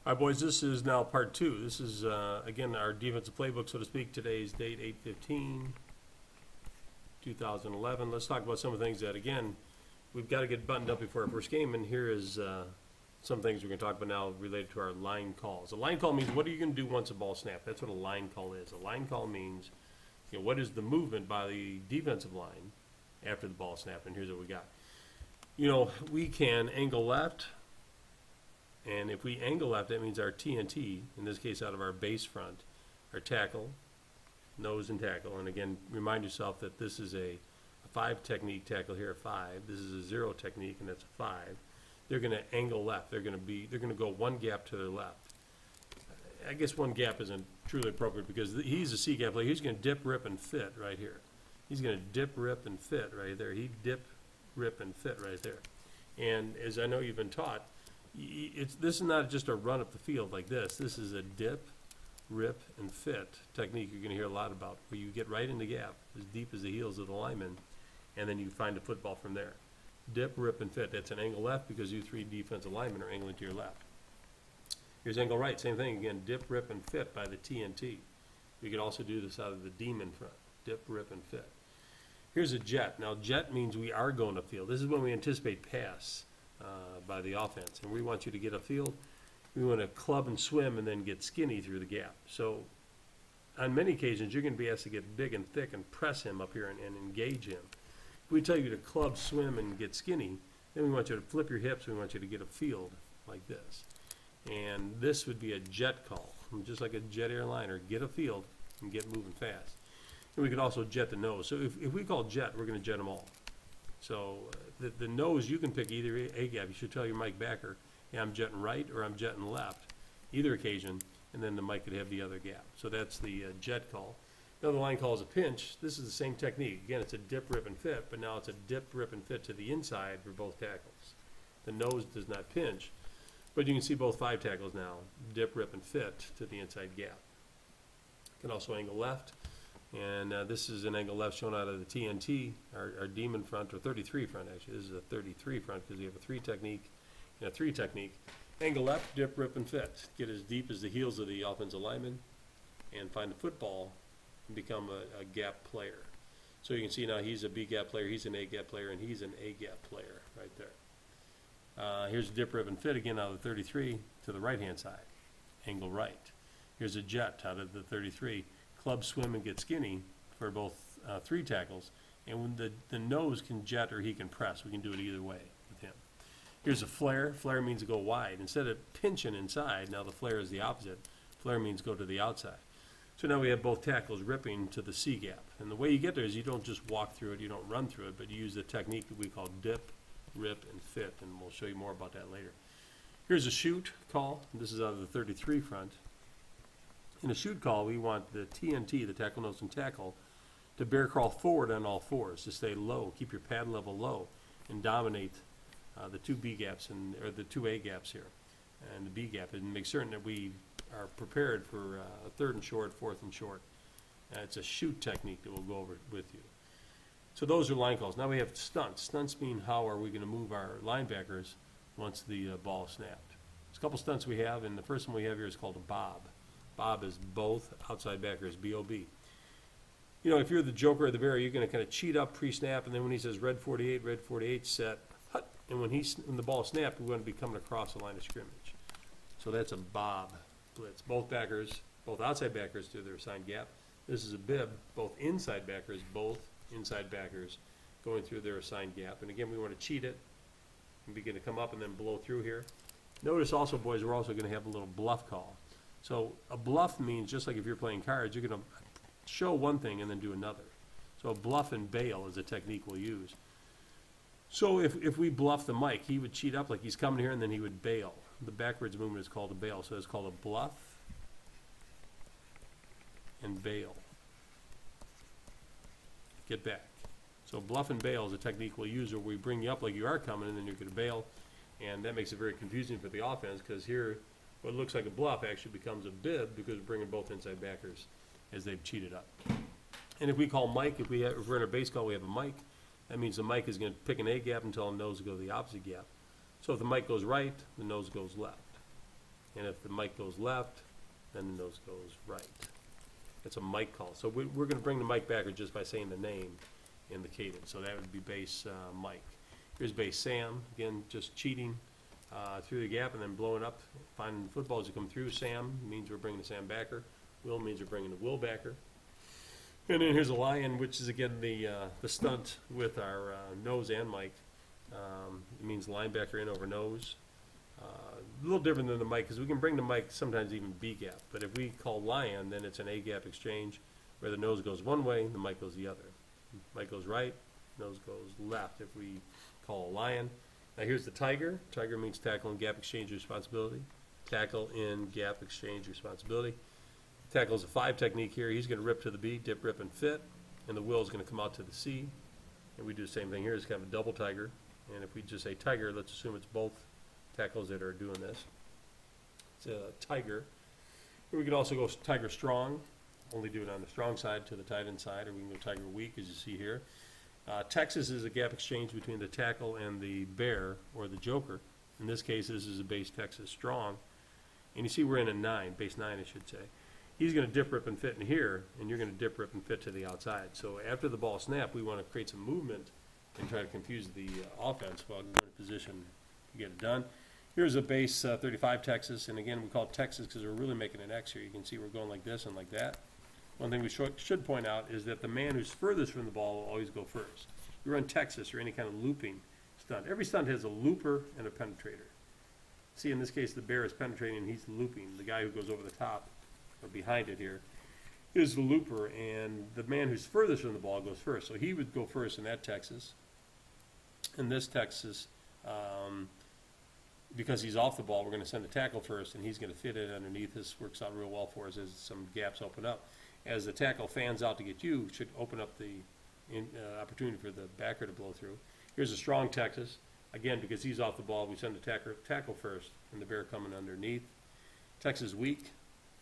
All right, boys, this is now part two. This is, again, our defensive playbook, so to speak. Today's date, 8/15/2011. Let's talk about some of the things that, again, we've got to get buttoned up before our first game, and here is some things we're going to talk about now related to our line calls. A line call means what are you going to do once a ball snapped? That's what a line call is. A line call means, what is the movement by the defensive line after the ball snapped, and here's what we got. We can angle left. And if we angle left, that means our TNT, in this case out of our base front, our tackle, nose and tackle. And again, remind yourself that this is a 5 technique tackle here, a 5. This is a 0 technique, and that's a 5. They're going to angle left. They're going to go one gap to their left. I guess one gap isn't truly appropriate because he's a C gap player. He's going to dip, rip, and fit right here. He's going to dip, rip, and fit right there. He dip, rip, and fit right there. And as I know you've been taught, this is not just a run up the field like this. This is a dip, rip, and fit technique you're going to hear a lot about, where you get right in the gap as deep as the heels of the lineman, and then you find a football from there. Dip, rip, and fit. That's an angle left because you 3 defensive linemen are angling to your left. Here's angle right. Same thing again. Dip, rip, and fit by the TNT. We could also do this out of the demon front. Dip, rip, and fit. Here's a jet. Now, jet means we are going upfield. This is when we anticipate pass by the offense, and we want you to get upfield. We want to club and swim and then get skinny through the gap. So on many occasions you're going to be asked to get big and thick and press him up here and engage him. If we tell you to club, swim, and get skinny, then we want you to flip your hips. We want you to get upfield like this, and this would be a jet call, just like a jet airliner. Get upfield and get moving fast. And we could also jet the nose. So if we call jet, we're going to jet them all. So the nose, you can pick either A gap. You should tell your mic backer, yeah, I'm jetting right or I'm jetting left, either occasion, and then the mic could have the other gap. So that's the jet call. Now the line call is a pinch. This is the same technique. Again, it's a dip, rip, and fit, but now it's a dip, rip, and fit to the inside for both tackles. The nose does not pinch, but you can see both 5 tackles now, dip, rip, and fit to the inside gap. You can also angle left. And this is an angle left shown out of the TNT, our demon front, or 33 front actually. This is a 33 front because we have a 3 technique and a 3 technique. Angle left, dip, rip, and fit. Get as deep as the heels of the offensive lineman and find the football and become a gap player. So you can see now he's a B gap player, he's an A gap player, and he's an A gap player right there. Here's a dip, rip, and fit again out of the 33 to the right-hand side. Angle right. Here's a jet out of the 33. Club, swim, and get skinny for both 3 tackles, and when the nose can jet or he can press. We can do it either way with him. Here's a flare. Flare means to go wide. Instead of pinching inside, now the flare is the opposite. Flare means go to the outside. So now we have both tackles ripping to the C gap. And the way you get there is you don't just walk through it, you don't run through it, but you use the technique that we call dip, rip, and fit, and we'll show you more about that later. Here's a shoot call. This is out of the 33 front. In a shoot call, we want the TNT, the tackle, nose, and tackle, to bear crawl forward on all 4s, to stay low, keep your pad level low, and dominate the 2 B gaps or the 2 A gaps here, and the B gap, and make certain that we are prepared for a 3rd and short, 4th and short. It's a shoot technique that we'll go over with you. So those are line calls. Now we have stunts. Stunts mean how are we going to move our linebackers once the ball is snapped. There's a couple stunts we have, and the first one we have here is called a bob. Bob is both outside backers, B-O-B. If you're the joker or the bear, you're going to kind of cheat up pre-snap, and then when he says red 48, set, hut, and when the ball is snapped, we're going to be coming across the line of scrimmage. So that's a bob blitz. Both backers, both outside backers to their assigned gap. This is a bib, both inside backers going through their assigned gap. And again, we want to cheat it and begin to come up and then blow through here. Notice also, boys, we're also going to have a little bluff call. So a bluff means, just like if you're playing cards, you're going to show one thing and then do another. So a bluff and bail is a technique we'll use. So if we bluff the mic, he would cheat up like he's coming here and then he would bail. The backwards movement is called a bail. So it's called a bluff and bail. Get back. So bluff and bail is a technique we'll use where we bring you up like you are coming and then you're going to bail. And that makes it very confusing for the offense because here what looks like a bluff actually becomes a bib because we're bringing both inside backers as they've cheated up. And if we call Mike, if we're in our base call, we have a Mike. That means the Mike is going to pick an A gap and tell the nose to go to the opposite gap. So if the Mike goes right, the nose goes left. And if the mic goes left, then the nose goes right. It's a mic call. So we're going to bring the mic backer just by saying the name in the cadence. So that would be base Mike. Here's base Sam. Again, just cheating through the gap and then blowing up, finding footballs that come through. Sam means we're bringing the Sam backer. Will means we're bringing the Will backer. And then here's a lion, which is again the stunt with our nose and mic. It means linebacker in over nose. A little different than the mic, because we can bring the mic sometimes even B gap. But if we call lion, then it's an A gap exchange where the nose goes one way, the mic goes the other. Mic goes right, nose goes left if we call lion. Now here's the tiger. Tiger means tackle and gap exchange responsibility. Tackle in gap exchange responsibility. Tackle is a 5 technique here. He's going to rip to the B, dip, rip, and fit. And the will is going to come out to the C. And we do the same thing here. It's kind of a double tiger. And if we just say tiger, let's assume it's both tackles that are doing this. It's a tiger. Or we could also go tiger strong, only do it on the strong side to the tight end side, or we can go tiger weak, as you see here. Texas is a gap exchange between the tackle and the bear, or the joker. In this case, this is a base Texas strong. And you see we're in a 9, base 9 I should say. He's going to dip, rip, and fit in here, and you're going to dip, rip, and fit to the outside. So after the ball snap, we want to create some movement and try to confuse the offense while we're in a position to get it done. Here's a base 35 Texas, and again, we call it Texas because we're really making an X here. You can see we're going like this and like that. One thing we should point out is that the man who's furthest from the ball will always go first. You run Texas or any kind of looping stunt. Every stunt has a looper and a penetrator. See, in this case, the bear is penetrating and he's looping. The guy who goes over the top or behind it here is the looper, and the man who's furthest from the ball goes first. So he would go first in that Texas. In this Texas, because he's off the ball, we're going to send a tackle first, and he's going to fit it underneath. This works out real well for us as some gaps open up. As the tackle fans out to get you, should open up the opportunity for the backer to blow through. Here's a strong Texas. Again, because he's off the ball, we send the tackle first, and the bear coming underneath. Texas weak,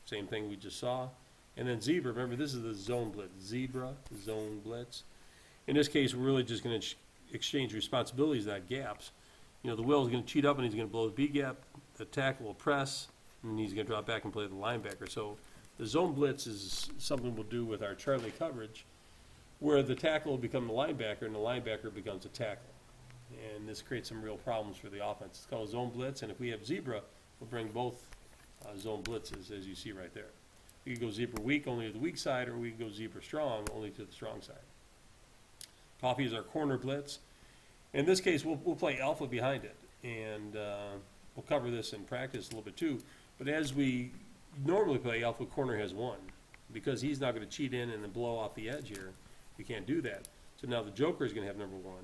same thing we just saw. And then zebra, remember this is the zone blitz. Zebra, zone blitz. In this case, we're really just going to exchange responsibilities, not gaps. You know, the will is going to cheat up and he's going to blow the B gap. The tackle will press, and he's going to drop back and play the linebacker. So the zone blitz is something we'll do with our Charlie coverage, where the tackle will become the linebacker and the linebacker becomes a tackle. And this creates some real problems for the offense. It's called a zone blitz, and if we have zebra, we'll bring both zone blitzes, as you see right there. We can go zebra weak, only to the weak side, or we can go zebra strong, only to the strong side. Coffee is our corner blitz. In this case, we'll play alpha behind it, and we'll cover this in practice a little bit too. But as we normally play, alpha corner has 1. Because he's not going to cheat in and then blow off the edge here, we can't do that. So now the joker is going to have number 1.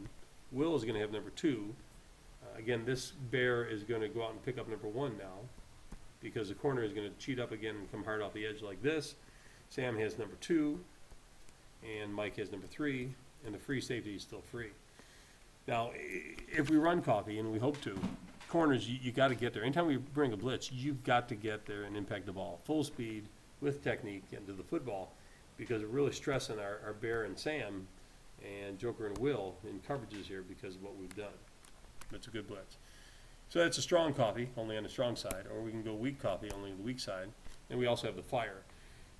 Will is going to have number 2. Again, this bear is going to go out and pick up number 1 now, because the corner is going to cheat up again and come hard off the edge like this. Sam has number 2, and Mike has number 3, and the free safety is still free. Now, if we run coffee, and we hope to, corners, you got to get there. Anytime we bring a blitz, you've got to get there and impact the ball full speed with technique into the football, because we're really stressing our bear and Sam and Joker and Will in coverages here because of what we've done. It's a good blitz. So that's a strong coffee, only on the strong side, or we can go weak coffee, only on the weak side. And we also have the fire.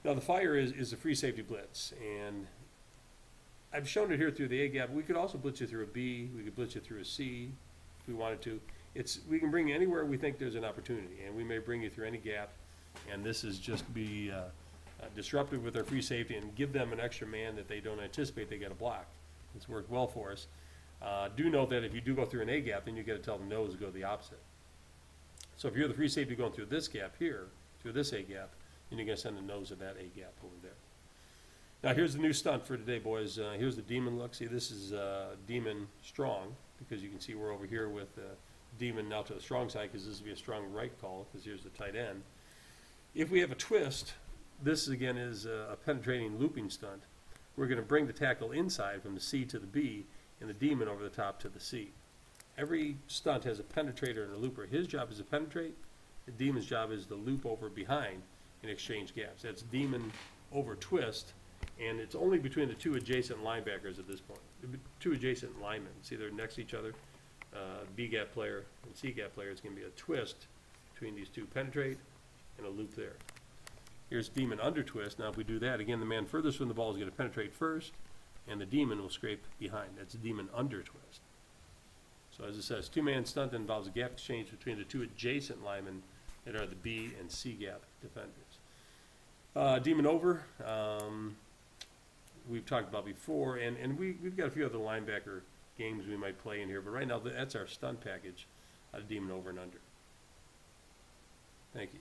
Now the fire is a free safety blitz, and I've shown it here through the A gap. We could also blitz you through a B. We could blitz you through a C if we wanted to. We can bring you anywhere we think there's an opportunity, and we may bring you through any gap. And this is just be disruptive with our free safety and give them an extra man that they don't anticipate they got to block. It's worked well for us. Do note that if you do go through an A gap, then you got to tell the nose to go the opposite. So if you're the free safety going through this gap here, through this A gap, then you're going to send the nose of that A gap over there. Now here's the new stunt for today, boys. Here's the demon look. See, this is demon strong, because you can see we're over here with demon now to the strong side, because this will be a strong right call, because here's the tight end. If we have a twist, this again is a penetrating looping stunt. We're going to bring the tackle inside from the C to the B, and the demon over the top to the C. Every stunt has a penetrator and a looper. His job is to penetrate. The demon's job is to loop over behind and exchange gaps. That's demon over twist, and it's only between the 2 adjacent linebackers at this point. The 2 adjacent linemen. See, they're next to each other. B gap player and C gap player is going to be a twist between these two, penetrate, and a loop there. Here's demon under twist. Now if we do that, again, the man furthest from the ball is going to penetrate first, and the demon will scrape behind. That's a demon under twist. So as it says, two-man stunt that involves a gap exchange between the two adjacent linemen that are the B and C gap defenders. Demon over, we've talked about before, and we've got a few other linebacker games we might play in here, but right now that's our stunt package out of demon over and under. Thank you.